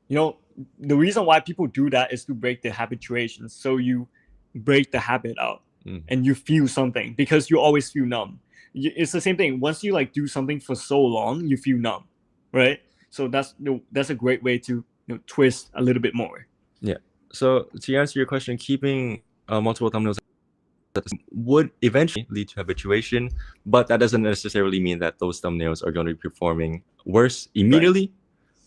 Speaker 2: The reason why people do that is to break the habituation. So you break the habit out and you feel something, because you always feel numb. It's the same thing. Once you do something for so long, you feel numb, right? So that's a great way to twist a little bit more.
Speaker 3: Yeah. So to answer your question, keeping multiple thumbnails would eventually lead to habituation, but that doesn't necessarily mean that those thumbnails are going to be performing worse immediately,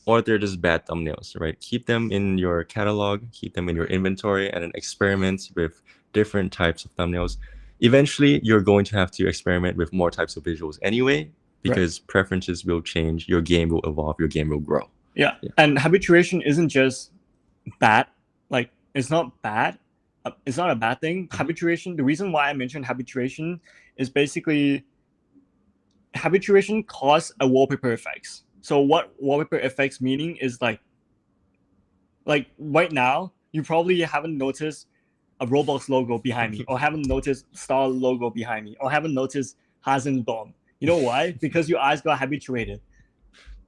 Speaker 3: right, or they're just bad thumbnails, right? Keep them in your catalog, keep them in your inventory, and then experiment with different types of thumbnails. Eventually, you're going to have to experiment with more types of visuals anyway, because preferences will change, your game will evolve, your game will grow.
Speaker 2: Yeah. And habituation isn't just bad. It's not bad. It's not a bad thing. Habituation, the reason why I mentioned habituation is basically habituation causes a wallpaper effects. So what wallpaper effects meaning is like right now, you probably haven't noticed a Roblox logo behind me, or haven't noticed Star logo behind me, or haven't noticed Hazen's bomb. You know why? Because your eyes got habituated.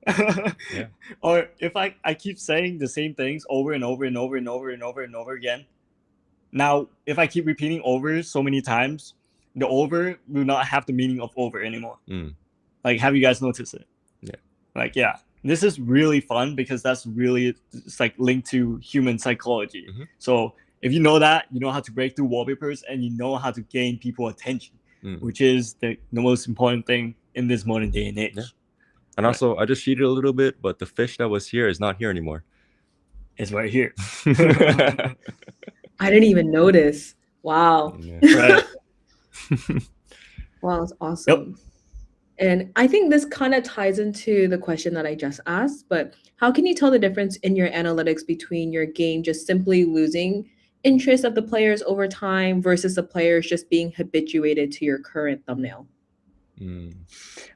Speaker 3: Yeah.
Speaker 2: Or if I keep saying the same things over and over and over and over and over and over again, now if I keep repeating over so many times, the over will not have the meaning of over anymore. Have you guys noticed it?
Speaker 3: Yeah.
Speaker 2: This is really fun, because that's really, it's linked to human psychology. So if you know that, you know how to break through wallpapers, and you know how to gain people attention, which is the most important thing in this modern day and age.
Speaker 3: Yeah. And also, I just cheated a little bit, but the fish that was here is not here anymore.
Speaker 2: It's right here.
Speaker 1: I didn't even notice. Wow.
Speaker 2: Yeah. Right.
Speaker 1: Wow, it's awesome. Yep. And I think this kind of ties into the question that I just asked, but how can you tell the difference in your analytics between your game just simply losing interest of the players over time versus the players just being habituated to your current thumbnail?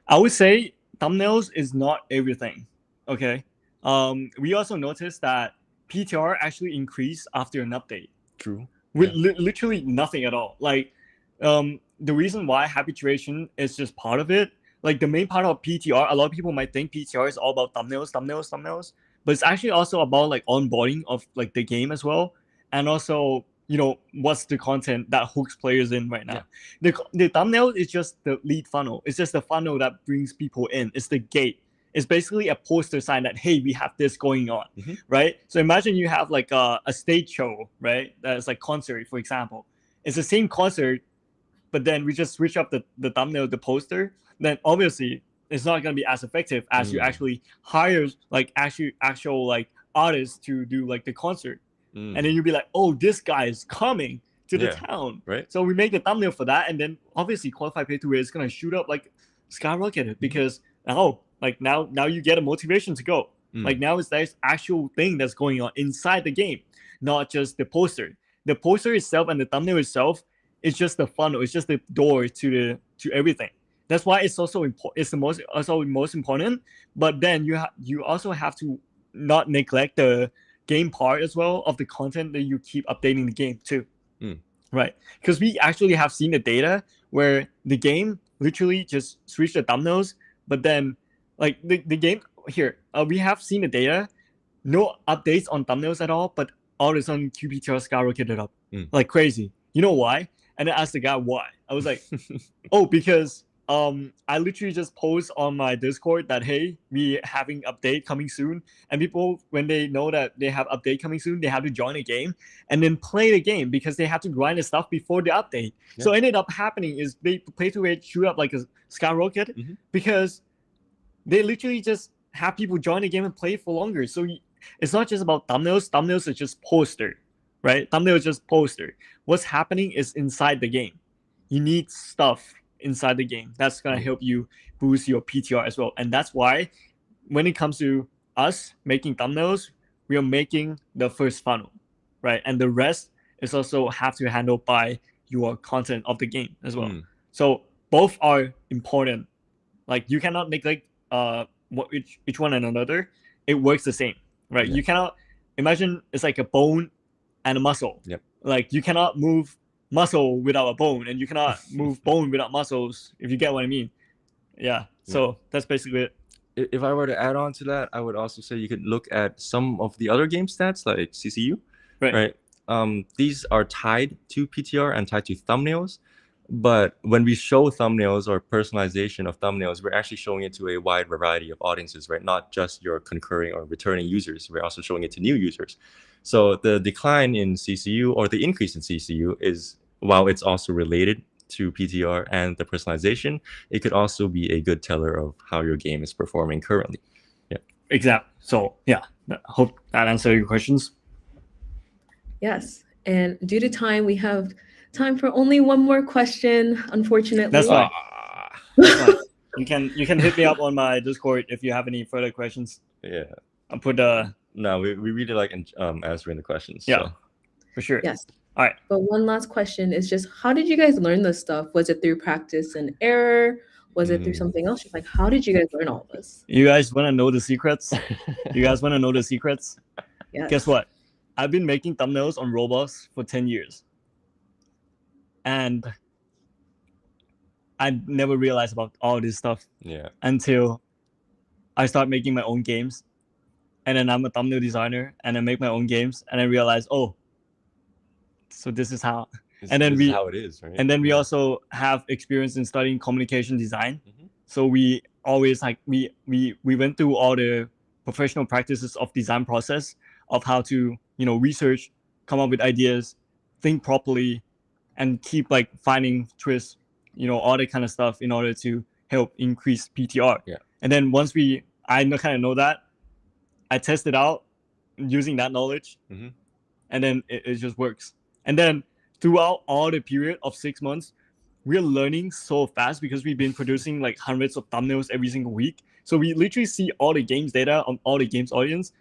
Speaker 2: I would say thumbnails is not everything. Okay. We also noticed that PTR actually increased after an update.
Speaker 3: True.
Speaker 2: With literally nothing at all. The reason why habituation is just part of it, the main part of PTR, a lot of people might think PTR is all about thumbnails, but it's actually also about onboarding of the game as well, and also what's the content that hooks players in right now. The thumbnail is just the lead funnel. It's just the funnel that brings people in. It's the gate. It's basically a poster sign that, hey, we have this going on, right? So imagine you have a stage show, right? That's concert, for example. It's the same concert, but then we just switch up the thumbnail, the poster. Then obviously it's not going to be as effective as you actually hire actual artists to do the concert. And then you'll be like, oh, this guy is coming to the town.
Speaker 3: Right.
Speaker 2: So we make the thumbnail for that, and then obviously qualified pay to win is gonna shoot up skyrocketed, because now you get a motivation to go. Now there's actual thing that's going on inside the game, not just the poster. The poster itself and the thumbnail itself is just the funnel. It's just the door to everything. That's why it's also important. It's the most important. But then you also have to not neglect the game part as well of the content that you keep updating the game too. Right? Because we actually have seen the data where the game literally just switched the thumbnails, but then the game here, we have seen the data, no updates on thumbnails at all, but all of a sudden QPTR skyrocketed up like crazy. You know why? And I asked the guy why. I was like, oh, because I literally just post on my Discord that, hey, we having update coming soon, and people, when they know that they have update coming soon, they have to join a game and then play the game, because they have to grind the stuff before the update. So ended up happening is they play to rate shoot up like a skyrocket, because they literally just have people join the game and play for longer. So it's not just about thumbnails. Thumbnails are just poster, right? Thumbnail is just poster. What's happening is inside the game. You need stuff inside the game that's going to help you boost your PTR as well. And that's why when it comes to us making thumbnails, we are making the first funnel, right? And the rest is also have to handle by your content of the game as well. So both are important. You cannot neglect each one another. It works the same, right? You cannot imagine it's like a bone and a muscle.
Speaker 3: Yep.
Speaker 2: Like you cannot move muscle without a bone, and you cannot move bone without muscles, if you get what I mean. Yeah. So that's basically it.
Speaker 3: If I were to add on to that, I would also say you could look at some of the other game stats like CCU, right? These are tied to PTR and tied to thumbnails. But when we show thumbnails or personalization of thumbnails, we're actually showing it to a wide variety of audiences, right? Not just your concurring or returning users. We're also showing it to new users. So the decline in CCU or the increase in CCU is, while it's also related to PTR and the personalization, it could also be a good teller of how your game is performing currently. Yeah.
Speaker 2: Exactly. So yeah, I hope that answered your questions.
Speaker 1: Yes. And due to time, we have time for only one more question, unfortunately.
Speaker 2: That's fine. That's fine. You can hit me up on my Discord if you have any further questions.
Speaker 3: Yeah.
Speaker 2: I'll put
Speaker 3: No, we really like answering the questions.
Speaker 2: Yeah,
Speaker 3: so.
Speaker 2: For sure.
Speaker 1: Yes.
Speaker 2: All right.
Speaker 1: But one last question is just, how did you guys learn this stuff? Was it through practice and error? Was it through something else? Just like, how did you guys learn all this?
Speaker 2: You guys want to know the secrets? You guys want to know the secrets?
Speaker 1: Yes.
Speaker 2: Guess what? I've been making thumbnails on Roblox for 10 years. And I never realized about all this stuff until I start making my own games. And then I'm a thumbnail designer and I make my own games and I realize, oh, so this is how.
Speaker 3: This is how it is, right?
Speaker 2: And then we also have experience in studying communication design. So we always we went through all the professional practices of design process of how to, research, come up with ideas, think properly, and keep finding twists, all that kind of stuff in order to help increase PTR.
Speaker 3: Yeah.
Speaker 2: And then once I kind of know that, I test it out using that knowledge, and then it just works. And then throughout all the period of 6 months, we're learning so fast because we've been producing hundreds of thumbnails every single week. So we literally see all the games data on all the games audience.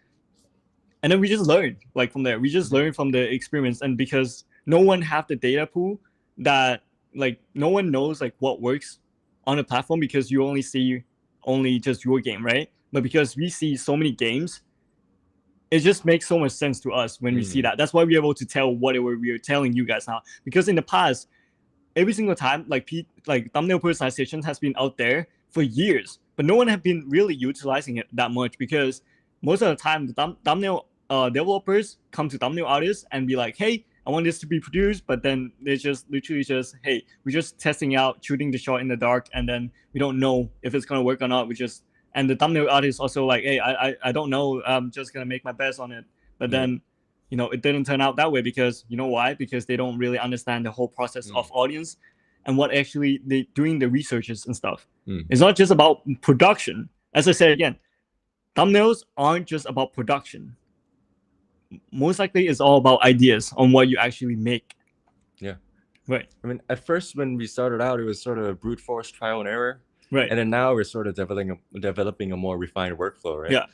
Speaker 2: And then we just learn from there. We just learn from the experiments. And because no one have the data pool that no one knows what works on a platform, because you only see just your game, right? But because we see so many games, it just makes so much sense to us when we see that. That's why we're able to tell whatever we're telling you guys now. Because in the past, every single time, thumbnail personalization has been out there for years, but no one have been really utilizing it that much, because most of the time, the thumbnail developers come to thumbnail artists and be like, hey, I want this to be produced, but then they just literally hey, we're just testing out, shooting the shot in the dark, and then we don't know if it's gonna work or not. And the thumbnail artist also hey, I don't know, I'm just gonna make my best on it. But then, it didn't turn out that way, because you know why? Because they don't really understand the whole process of audience and what actually they doing the researches and stuff. It's not just about production. As I said again, thumbnails aren't just about production. Most likely it's all about ideas on what you actually make.
Speaker 3: Yeah.
Speaker 2: Right.
Speaker 3: I mean, at first when we started out, it was sort of brute force trial and error.
Speaker 2: Right.
Speaker 3: And then now we're sort of developing a more refined workflow, right?
Speaker 2: Yeah.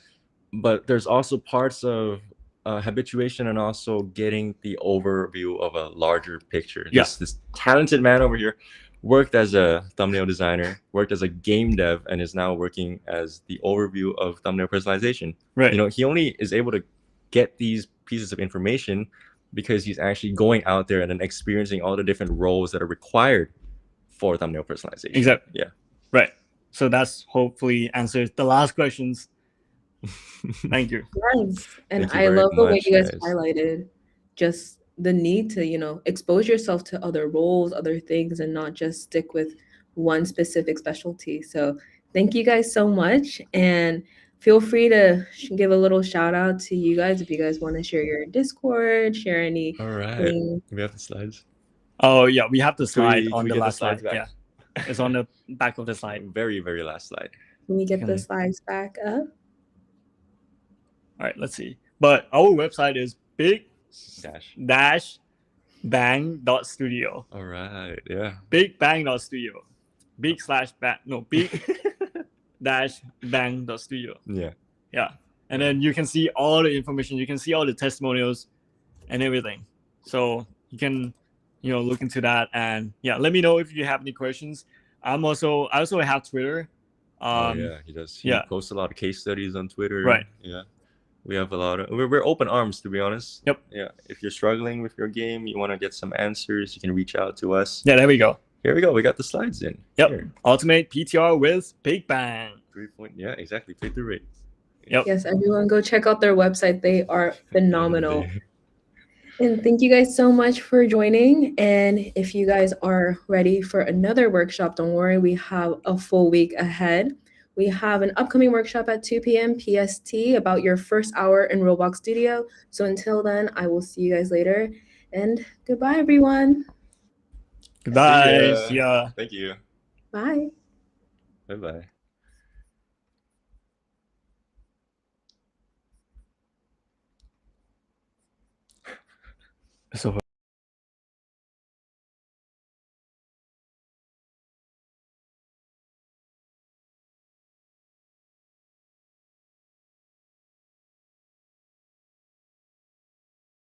Speaker 3: But there's also parts of habituation and also getting the overview of a larger picture.
Speaker 2: Yeah.
Speaker 3: This talented man over here worked as a thumbnail designer, worked as a game dev, and is now working as the overview of thumbnail personalization.
Speaker 2: Right.
Speaker 3: He only is able to get these pieces of information because he's actually going out there and then experiencing all the different roles that are required for thumbnail personalization.
Speaker 2: Exactly.
Speaker 3: Yeah.
Speaker 2: Right. So that's hopefully answers the last questions. Thank you.
Speaker 1: Yes. And I love the way you guys highlighted just the need to, expose yourself to other roles, other things, and not just stick with one specific specialty. So thank you guys so much. And feel free to give a little shout out to you guys if you guys want to share your Discord, share any.
Speaker 3: All right. We have the slides.
Speaker 2: Oh, yeah. We have the slide on the last slide.
Speaker 3: Back?
Speaker 2: Yeah. It's on the back of the slide.
Speaker 3: Very, very last slide.
Speaker 1: Can we get the slides back up?
Speaker 2: All right, let's see. But our website is big-bang.studio.
Speaker 3: All right, yeah.
Speaker 2: Big-bang.studio. Big-bang.studio.
Speaker 3: Yeah.
Speaker 2: Yeah. And then you can see all the information. You can see all the testimonials and everything. So you can, look into that. And yeah, let me know if you have any questions. I also have Twitter.
Speaker 3: Yeah, he does. He posts a lot of case studies on Twitter.
Speaker 2: Right.
Speaker 3: Yeah. We have a lot of we're open arms, to be honest.
Speaker 2: Yep.
Speaker 3: Yeah. If you're struggling with your game, you want to get some answers, you can reach out to us.
Speaker 2: Yeah, there we go.
Speaker 3: Here we go. We got the slides in.
Speaker 2: Yep.
Speaker 3: Here.
Speaker 2: Ultimate PTR with Big Bang.
Speaker 3: 3 point. Yeah, exactly. Play through rate.
Speaker 2: Yep.
Speaker 1: Yes, everyone go check out their website. They are phenomenal. And thank you guys so much for joining. And if you guys are ready for another workshop, don't worry, we have a full week ahead. We have an upcoming workshop at 2 p.m. PST about your first hour in Roblox Studio. So until then, I will see you guys later. And goodbye, everyone.
Speaker 2: Goodbye. See ya.
Speaker 3: Thank you.
Speaker 1: Bye.
Speaker 3: Bye-bye.
Speaker 2: So